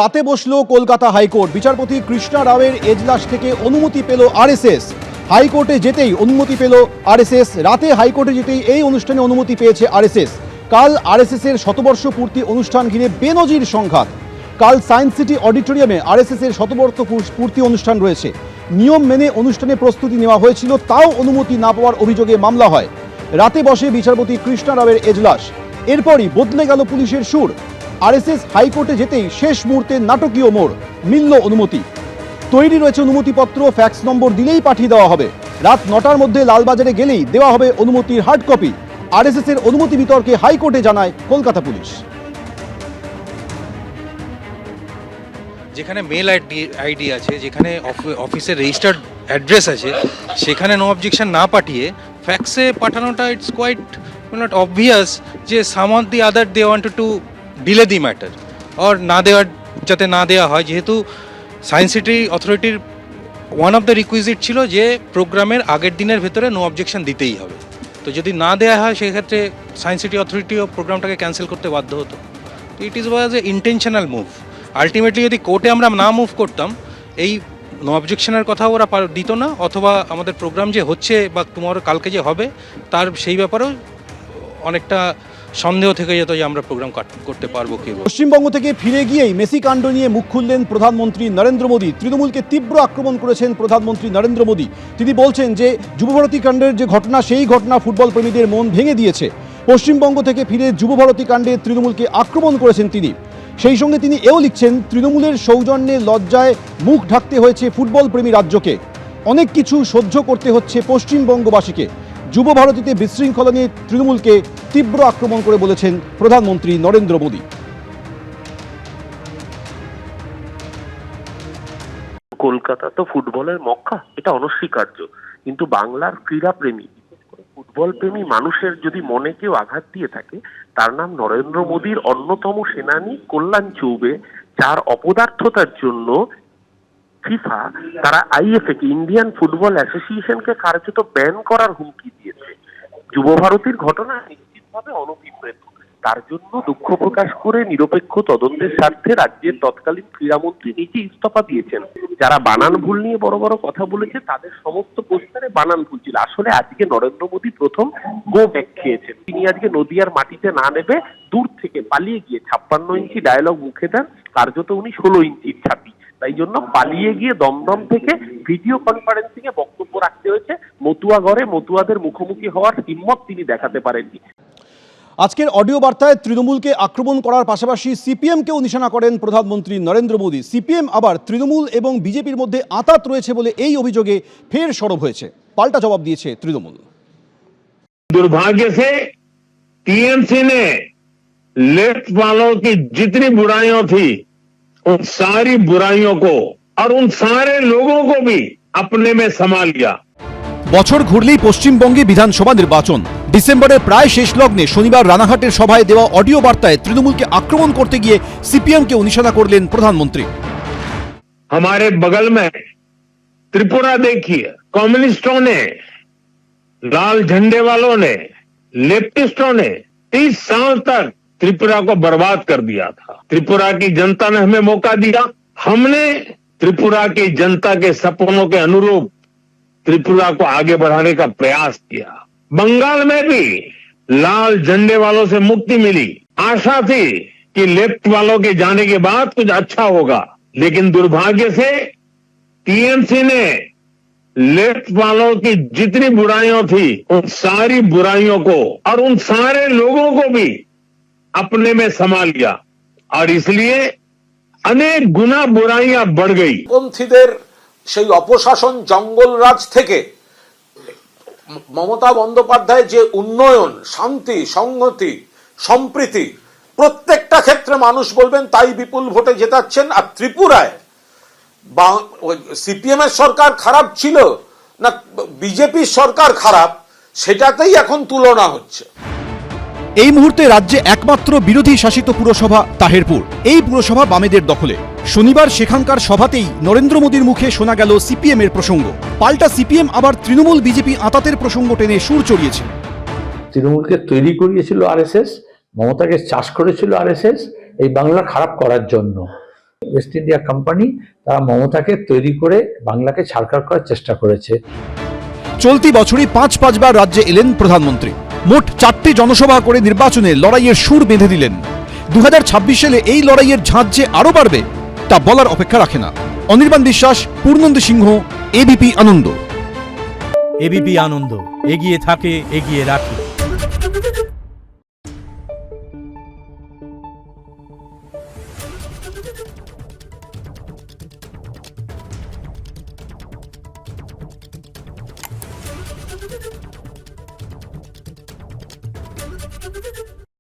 রাতে বসল কলকাতা হাইকোর্ট। বিচারপতি কৃষ্ণা রাওয়ের এজলাস থেকে অনুমতি পেল আরএসএস। হাইকোর্টে যেতেই অনুমতি পেল আরএসএস। রাতে হাইকোর্টে যেতেই এই অনুষ্ঠানে অনুমতি পেয়েছে আরএসএস। কাল আরএসএস এর শতবর্ষ পূর্তি অনুষ্ঠান ঘিরে বেনজির সংঘাত। কাল সায়েন্স সিটি অডিটোরিয়ামে আরএসএস এর শতবর্ষ পূর্তি অনুষ্ঠান রয়েছে। নিয়ম মেনে অনুষ্ঠানে প্রস্তুতি নেওয়া হয়েছিল, তাও অনুমতি না পাওয়ার অভিযোগে মামলা হয়। রাতে বসে বিচারপতি কৃষ্ণা রাওয়ের এজলাস। এরপরই বদলে গেল পুলিশের সুর। আরএসএস হাইকোর্টে যেতেই শেষ মুহূর্তে নাটকীয় মোড়, মিলল অনুমতি। তৈরি রয়েছে অনুমতিপত্র, ফ্যাক্স নম্বর দিলেই পাঠিয়ে দেওয়া হবে। রাত 9টার মধ্যে লালবাজারে গেলেই দেওয়া হবে অনুমতির হার্ড কপি। আরএসএস এর অনুমতি বিতর্কে হাইকোর্টে জানায় কলকাতা পুলিশ। যেখানে মেল আইডি আছে, যেখানে অফিসের রেজিস্টার্ড অ্যাড্রেস আছে, সেখানে নো অবজেকশন না পাঠিয়ে ফ্যাক্সে পাঠানোটা ইটস কোয়াইট নট অবভিয়াস যে some of the other they wanted to delay the matter or না দেওয়ার, যাতে না দেওয়া হয়। যেহেতু সায়েন্স সিটি অথরিটির ওয়ান অফ দ্য রিকুইজিট ছিল যে প্রোগ্রামের আগের দিনের ভেতরে নো অবজেকশন দিতেই হবে। তো যদি না দেওয়া হয় সেক্ষেত্রে সায়েন্স সিটি অথরিটিও প্রোগ্রামটাকে ক্যান্সেল করতে বাধ্য হতো। তো ইট ওয়াজ এ ইন্টেনশনাল মুভ। আলটিমেটলি যদি কোর্টে আমরা না মুভ করতাম, এই নো অবজেকশনের কথা ওরা দিত না, অথবা আমাদের প্রোগ্রাম যে হচ্ছে বা তোমার কালকে যে হবে তার সেই ব্যাপারেও অনেকটা সন্দেহ থেকে যেত যে আমরা প্রোগ্রাম করতে পারবো কি। পশ্চিমবঙ্গ থেকে ফিরে গিয়েই মেসি কাণ্ড নিয়ে মুখ খুললেন প্রধানমন্ত্রী নরেন্দ্র মোদী। তৃণমূলকে তীব্র আক্রমণ করেছেন প্রধানমন্ত্রী নরেন্দ্র মোদী। তিনি বলছেন যে যুবভারতী কাণ্ডের যে ঘটনা, সেই ঘটনা ফুটবল প্রেমীদের মন ভেঙে দিয়েছে। পশ্চিমবঙ্গ থেকে ফিরে যুবভারতী কাণ্ডে তৃণমূলকে আক্রমণ করেছেন তিনি। সেই সঙ্গে তিনি এও লিখছেন, তৃণমূলের সৌজন্যে লজ্জায় মুখ ঢাকতে হয়েছে ফুটবল প্রেমী রাজ্যকে। অনেক কিছু সহ্য করতে হচ্ছে পশ্চিমবঙ্গবাসীকে। যুবভারতীতে বিশৃঙ্খলা নিয়ে তৃণমূলকে তীব্র আক্রমণ করে বলেছেন প্রধানমন্ত্রী নরেন্দ্র মোদী। কলকাতা তো ফুটবলের মক্কা, এটা অনস্বীকার্য। কিন্তু বাংলার ক্রীড়াপ্রেমী, বিশেষ করে ফুটবল প্রেমী মানুষের যদি মনে কেউ আঘাত দিয়ে থাকে, তার নাম নরেন্দ্র মোদীর অন্যতম সেনানী কল্যাণ চৌবে, যার অপদার্থতার জন্য ফিফা তারা আইএফএ কে, ইন্ডিয়ান ফুটবল অ্যাসোসিয়েশনকে কার্যত ব্যান করার হুমকি দিয়েছে। যুবভারতীর ঘটনা নিশ্চিতভাবে অনভিপ্রেত। তার জন্য দুঃখ প্রকাশ করে নিরপেক্ষ তদন্তের স্বার্থে রাজ্যের তৎকালীন ক্রীড়ামন্ত্রী নিজে ইস্তফা দিয়েছেন। যারা বানান ভুল নিয়ে বড় বড় কথা বলেছে, তাদের সমস্ত পোস্টারে বানান ভুল ছিল। আসলে আজকে নরেন্দ্র মোদী প্রথম গো ব্যাক খেয়েছেন। তিনি আজকে নদিয়ার মাটিতে না নেবে দূর থেকে পালিয়ে গিয়ে 56 ইঞ্চি ডায়লগ মুখে দেন, কার্যত উনি 16 ইঞ্চির ছাতি। তাই জন্য পালিয়ে গিয়ে দমদম থেকে ভিডিও কনফারেন্সিং এ বক্তব্য রাখতে হয়েছে। মতুয়াগড়ে মতুয়াদের মুখোমুখি হওয়ার হিম্মত তিনি দেখাতে পারেননি। আজকের অডিও বার্তায় তৃণমূলকে আক্রমণ করার পাশাপাশি সিপিএমকেও নিশানা করেন প্রধানমন্ত্রী নরেন্দ্র মোদী। সিপিএম আবার তৃণমূল এবং বিজেপির মধ্যে আঁতাত রয়েছে বলে এই অভিযোগে ফের সরব হয়েছে। পাল্টা জবাব দিয়েছে তৃণমূল। दुर्भाग्य से टीएमसी ने लेफ्ट वालों की जितनी बुराइयां थी, उन सारी बुराइयों को और उन सारे लोगों को भी अपने में समा लिया। বছর ঘুরলেই পশ্চিমবঙ্গে বিধানসভা নির্বাচন। ডিসেম্বরের প্রায় শেষ লগ্নে শনিবার রানাঘাটের সভায় দেওয়া অডিও বার্তায় তৃণমূলকে আক্রমণ করতে গিয়ে সিপিএমকেও নিশানা করলেন প্রধানমন্ত্রী। हमारे बगल में त्रिपुरा देखिए, कम्युनिस्टों ने, लाल झंडे वालों ने, लेफ्टिस्टों ने 30 साल तक त्रिपुरा को बर्बाद कर दिया था। त्रिपुरा की जनता ने हमें मौका दिया, हमने त्रिपुरा की जनता के सपनों के अनुरूप त्रिपुरा को आगे बढ़ाने का प्रयास किया। बंगाल में भी लाल झंडे वालों से मुक्ति मिली। आशा थी कि लेफ्ट वालों के जाने के बाद कुछ अच्छा होगा, लेकिन दुर्भाग्य से टीएमसी ने लेफ्ट वालों की जितनी बुराइयां थी, उन सारी बुराइयों को और उन सारे लोगों को भी अपने में समा लिया, और इसलिए अनेक गुना बुराइयां बढ़ गई। পন্থীদের সেই অপশাসন জঙ্গলরাজ থেকে মমতা বন্দ্যোপাধ্যায় যে উন্নয়ন, শান্তি, সংহতি, সম্প্রীতি প্রত্যেকটা ক্ষেত্রে মানুষ বলবেন তাই বিপুল ভোটে জেতাচ্ছেন। আর ত্রিপুরায় সিপিএম এর সরকার খারাপ ছিল না বিজেপির সরকার খারাপ, সেটাতেই এখন তুলনা হচ্ছে। এই মুহূর্তে রাজ্যে একমাত্র বিরোধী শাসিত পুরসভা তাহেরপুর। এই পুরসভা বামেদের দখলে। শনিবার সেখানকার সভাতেই নরেন্দ্র মোদীর মুখে শোনা গেল সিপিএম এর প্রসঙ্গ। পাল্টা সিপিএম আবার তৃণমূল বিজেপি আঁতাতের প্রসঙ্গ টেনে সুর চড়িয়েছে। তৃণমূলকে তৈরি করিয়েছিল আরএসএস, মমতাকে চাষ করেছিল আরএসএস এই বাংলা খারাপ করার জন্য। ওয়েস্ট ইন্ডিয়া কোম্পানি তারা মমতাকে তৈরি করে বাংলাকে ছাড়খাড় করার চেষ্টা করেছে। চলতি বছরই 5বার রাজ্যে এলেন প্রধানমন্ত্রী। মোট 4টি জনসভা করে নির্বাচনে লড়াইয়ের সুর বেঁধে দিলেন। 2026 সালে এই লড়াইয়ের ঝাঁজ যে আরও বাড়বে তা বলার অপেক্ষা রাখে না। অনির্বাণ বিশ্বাস, পূর্ণেন্দু সিংহ, এবিপি আনন্দ। এবিপি আনন্দ, এগিয়ে থাকে, এগিয়ে রাখে।